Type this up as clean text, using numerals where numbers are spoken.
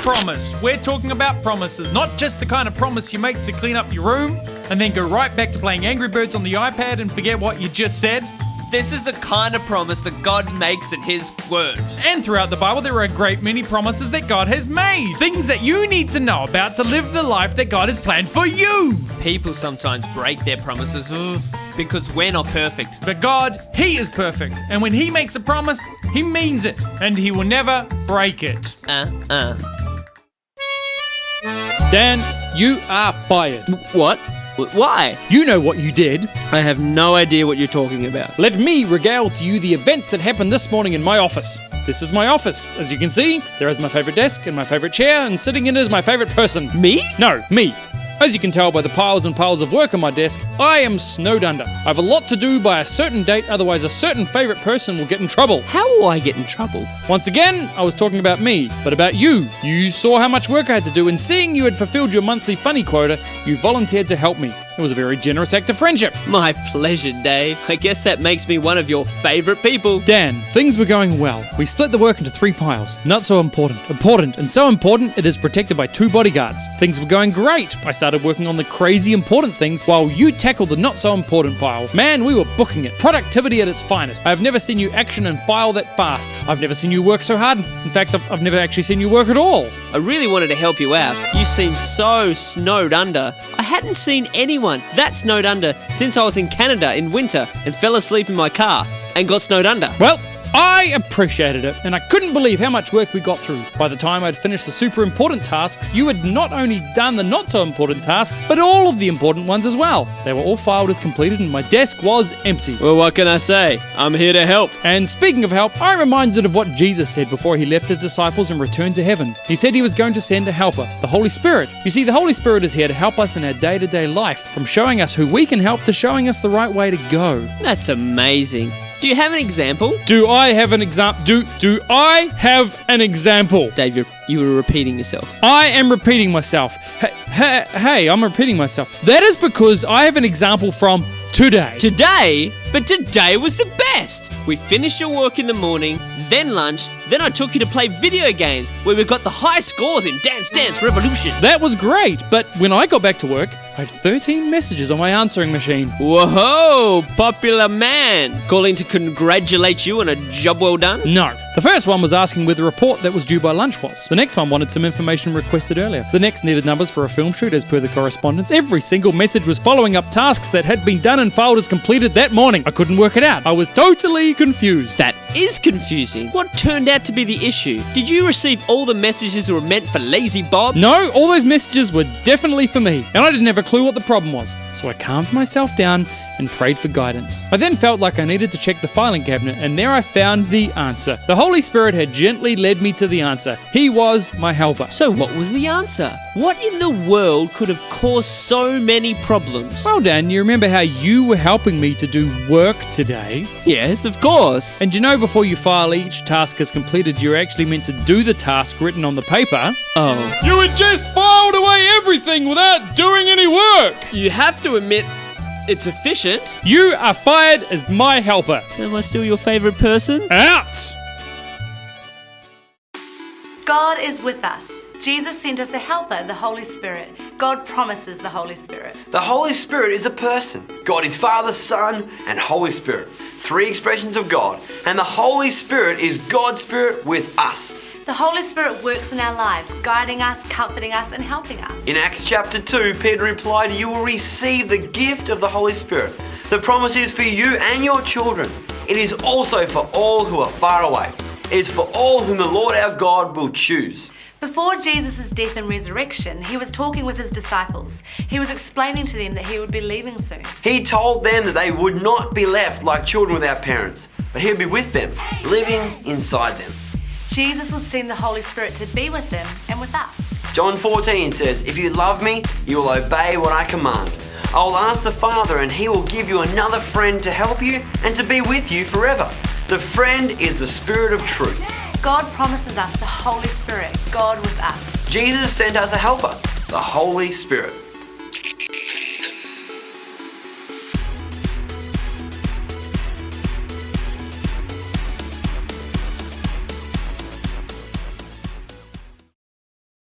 promise. We're talking about promises, not just the kind of promise you make to clean up your room and then go right back to playing Angry Birds on the iPad and forget what you just said. This is the kind of promise that God makes at His word. And throughout the Bible, there are a great many promises that God has made. Things that you need to know about to live the life that God has planned for you. People sometimes break their promises because we're not perfect. But God, He is perfect. And when He makes a promise, He means it. And He will never break it. Dan, you are fired. What? Why? You know what you did. I have no idea what you're talking about. Let me regale to you the events that happened this morning in my office. This is my office. As you can see, there is my favourite desk and my favourite chair, and sitting in it is my favourite person. Me? No, me. As you can tell by the piles and piles of work on my desk, I am snowed under. I have a lot to do by a certain date, otherwise a certain favourite person will get in trouble. How will I get in trouble? Once again, I was talking about me, but about you. You saw how much work I had to do, and seeing you had fulfilled your monthly funny quota, you volunteered to help me. It was a very generous act of friendship. My pleasure, Dave. I guess that makes me one of your favourite people. Dan, things were going well. We split the work into 3 piles. Not so important. Important, and so important it is protected by 2 bodyguards. Things were going great. I started working on the crazy important things while you tackled the not so important pile. Man, we were booking it. Productivity at its finest. I have never seen you action and file that fast. I've never seen you work so hard. In fact, I've never actually seen you work at all. I really wanted to help you out. You seem so snowed under. I hadn't seen anyone that snowed under since I was in Canada in winter and fell asleep in my car and got snowed under. Well, I appreciated it, and I couldn't believe how much work we got through. By the time I'd finished the super important tasks, you had not only done the not so important tasks, but all of the important ones as well. They were all filed as completed, and my desk was empty. Well, what can I say? I'm here to help. And speaking of help, I'm reminded of what Jesus said before He left His disciples and returned to heaven. He said He was going to send a helper, the Holy Spirit. You see, the Holy Spirit is here to help us in our day-to-day life, from showing us who we can help to showing us the right way to go. That's amazing. Do you have an example? Do I have an example? Do I have an example? Dave, you were repeating yourself. I am repeating myself. Hey, I'm repeating myself. That is because I have an example from today. Today? But today was the best. We finished your work in the morning, then lunch, then I took you to play video games where we got the high scores in Dance Dance Revolution. That was great, but when I got back to work, I had 13 messages on my answering machine. Whoa, popular man. Calling to congratulate you on a job well done? No. The first one was asking where the report that was due by lunch was. The next one wanted some information requested earlier. The next needed numbers for a film shoot as per the correspondence. Every single message was following up tasks that had been done and filed as completed that morning. I couldn't work it out. I was totally confused. That is confusing. What turned out to be the issue? Did you receive all the messages that were meant for Lazy Bob? No, all those messages were definitely for me, and I didn't have a clue what the problem was. So I calmed myself down and prayed for guidance. I then felt like I needed to check the filing cabinet, and there I found the answer. The Holy Spirit had gently led me to the answer. He was my helper. So what was the answer? What in the world could have caused so many problems? Well, Dan, you remember how you were helping me to do work today? Yes, of course. And you know before you file each task as completed, you're actually meant to do the task written on the paper? Oh. You had just filed away everything without doing any work! You have to admit, it's efficient. You are fired as my helper. Am I still your favourite person? Out! God is with us. Jesus sent us a helper, the Holy Spirit. God promises the Holy Spirit. The Holy Spirit is a person. God is Father, Son, and Holy Spirit. 3 expressions of God. And the Holy Spirit is God's Spirit with us. The Holy Spirit works in our lives, guiding us, comforting us, and helping us. In Acts chapter 2, Peter replied, "You will receive the gift of the Holy Spirit. The promise is for you and your children. It is also for all who are far away. It is for all whom the Lord our God will choose." Before Jesus' death and resurrection, He was talking with His disciples. He was explaining to them that He would be leaving soon. He told them that they would not be left like children without parents, but He would be with them, living inside them. Jesus would send the Holy Spirit to be with them and with us. John 14 says, "If you love me, you will obey what I command. I will ask the Father, and He will give you another friend to help you and to be with you forever. The friend is the Spirit of truth." God promises us the Holy Spirit, God with us. Jesus sent us a helper, the Holy Spirit.